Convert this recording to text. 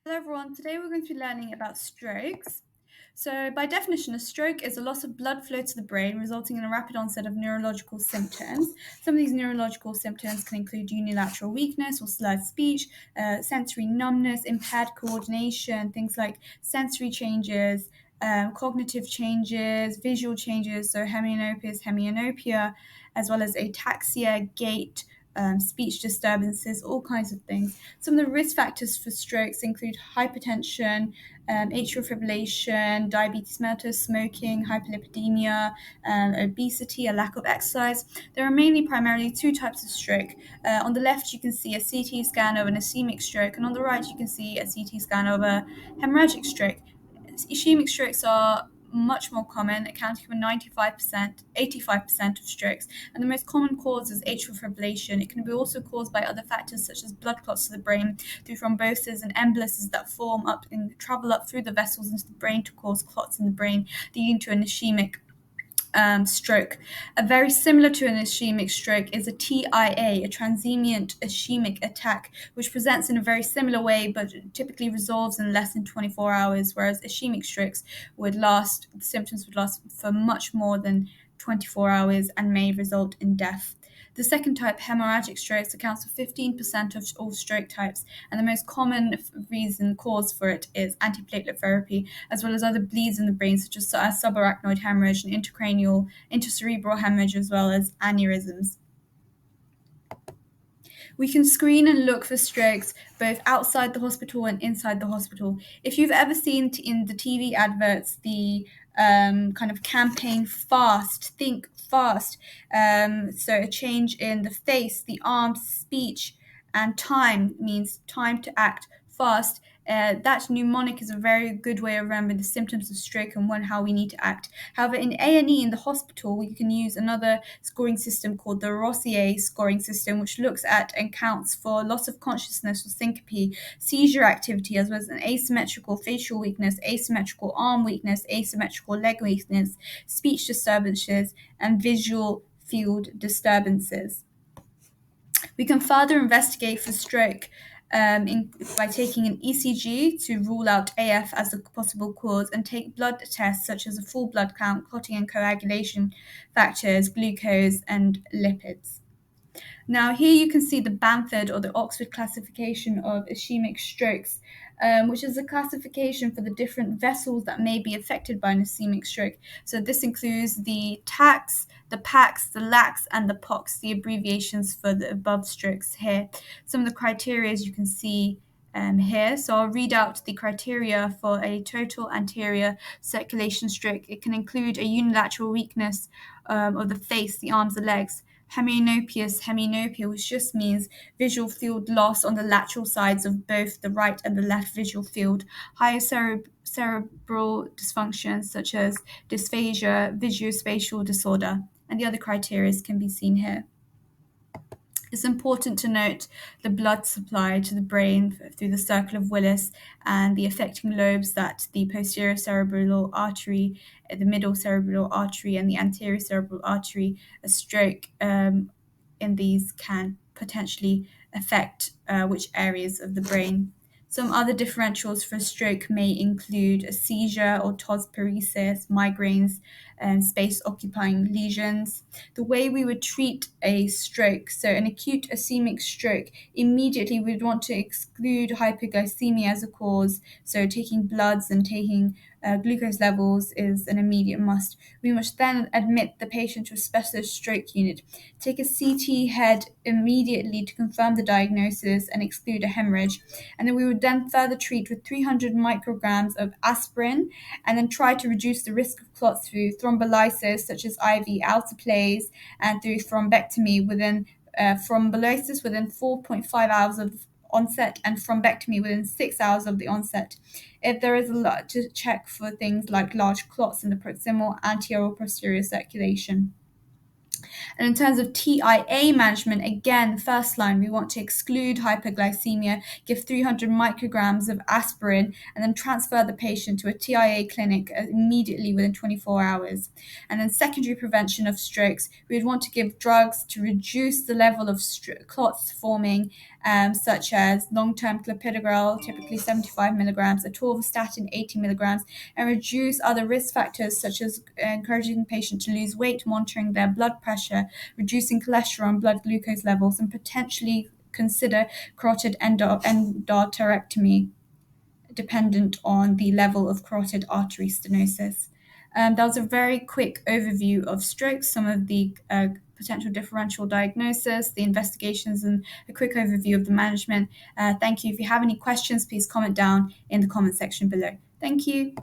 Hello everyone, today we're going to be learning about strokes. So, by definition, a stroke is a loss of blood flow to the brain resulting in a rapid onset of neurological symptoms. Some of these neurological symptoms can include unilateral weakness or slurred speech, sensory numbness, impaired coordination, things like sensory changes, cognitive changes, visual changes, so hemianopia, as well as ataxia, gait, speech disturbances, all kinds of things. Some of the risk factors for strokes include hypertension, atrial fibrillation, diabetes mellitus, smoking, hyperlipidemia, obesity, a lack of exercise. There are primarily two types of stroke. On the left, you can see a CT scan of an ischemic stroke, and on the right, you can see a CT scan of a hemorrhagic stroke. Ischemic strokes are much more common, accounting for 95%, 85% of strokes, and the most common cause is atrial fibrillation. It can be also caused by other factors such as blood clots to the brain through thrombosis and embolysis that form up and travel up through the vessels into the brain to cause clots in the brain, leading to an ischemic stroke. Very similar to an ischemic stroke is a TIA, a transient ischemic attack, which presents in a very similar way but typically resolves in less than 24 hours, whereas ischemic strokes the symptoms would last for much more than 24 hours and may result in death. The second type, hemorrhagic strokes, accounts for 15% of all stroke types, and the most common cause for it is antiplatelet therapy, as well as other bleeds in the brain, such as subarachnoid hemorrhage and intercerebral hemorrhage, as well as aneurysms. We can screen and look for strokes both outside the hospital and inside the hospital. If you've ever seen in the TV adverts the kind of campaign fast, think fast, so a change in the face, the arms, speech, and time means time to act fast. That mnemonic is a very good way of remembering the symptoms of stroke and how we need to act. However, in A&E in the hospital, we can use another scoring system called the Rossier scoring system, which looks at and counts for loss of consciousness or syncope, seizure activity, as well as an asymmetrical facial weakness, asymmetrical arm weakness, asymmetrical leg weakness, speech disturbances, and visual field disturbances. We can further investigate for stroke by taking an ECG to rule out AF as a possible cause and take blood tests such as a full blood count, clotting and coagulation factors, glucose, and lipids. Now, here you can see the Bamford or the Oxford classification of ischemic strokes, which is a classification for the different vessels that may be affected by an ischemic stroke. So this includes the TACS, the PACS, the LACS, and the POCS, the abbreviations for the above strokes here. Some of the criteria you can see here. So I'll read out the criteria for a total anterior circulation stroke. It can include a unilateral weakness of the face, the arms, the legs, hemianopia, which just means visual field loss on the lateral sides of both the right and the left visual field, higher cerebral dysfunctions such as dysphagia, visuospatial disorder, and the other criteria can be seen here. It's important to note the blood supply to the brain through the circle of Willis and the affecting lobes that the posterior cerebral artery, the middle cerebral artery, and the anterior cerebral artery. A stroke in these can potentially affect which areas of the brain. Some other differentials for stroke may include a seizure or TOS paresis, migraines, and space-occupying lesions. The way we would treat a stroke, so an acute ischemic stroke, immediately we'd want to exclude hypoglycemia as a cause, so taking bloods and taking glucose levels is an immediate must. We must then admit the patient to a specialist stroke unit, take a CT head immediately to confirm the diagnosis and exclude a hemorrhage, and then we would then further treat with 300 micrograms of aspirin and then try to reduce the risk of clots through thrombolysis such as IV alteplase and through thrombectomy within 4.5 hours of onset and thrombectomy within 6 hours of the onset. If there is a lot to check for things like large clots in the proximal, anterior, or posterior circulation. And in terms of TIA management, again, first line, we want to exclude hyperglycemia, give 300 micrograms of aspirin, and then transfer the patient to a TIA clinic immediately within 24 hours. And then secondary prevention of strokes, we would want to give drugs to reduce the level of clots forming such as long-term clopidogrel, typically 75 milligrams, atorvastatin, 80 milligrams, and reduce other risk factors such as encouraging the patient to lose weight, monitoring their blood pressure, reducing cholesterol and blood glucose levels, and potentially consider carotid endarterectomy dependent on the level of carotid artery stenosis. That was a very quick overview of strokes, some of the potential differential diagnosis, the investigations, and a quick overview of the management. Thank you. If you have any questions, please comment down in the comment section below. Thank you.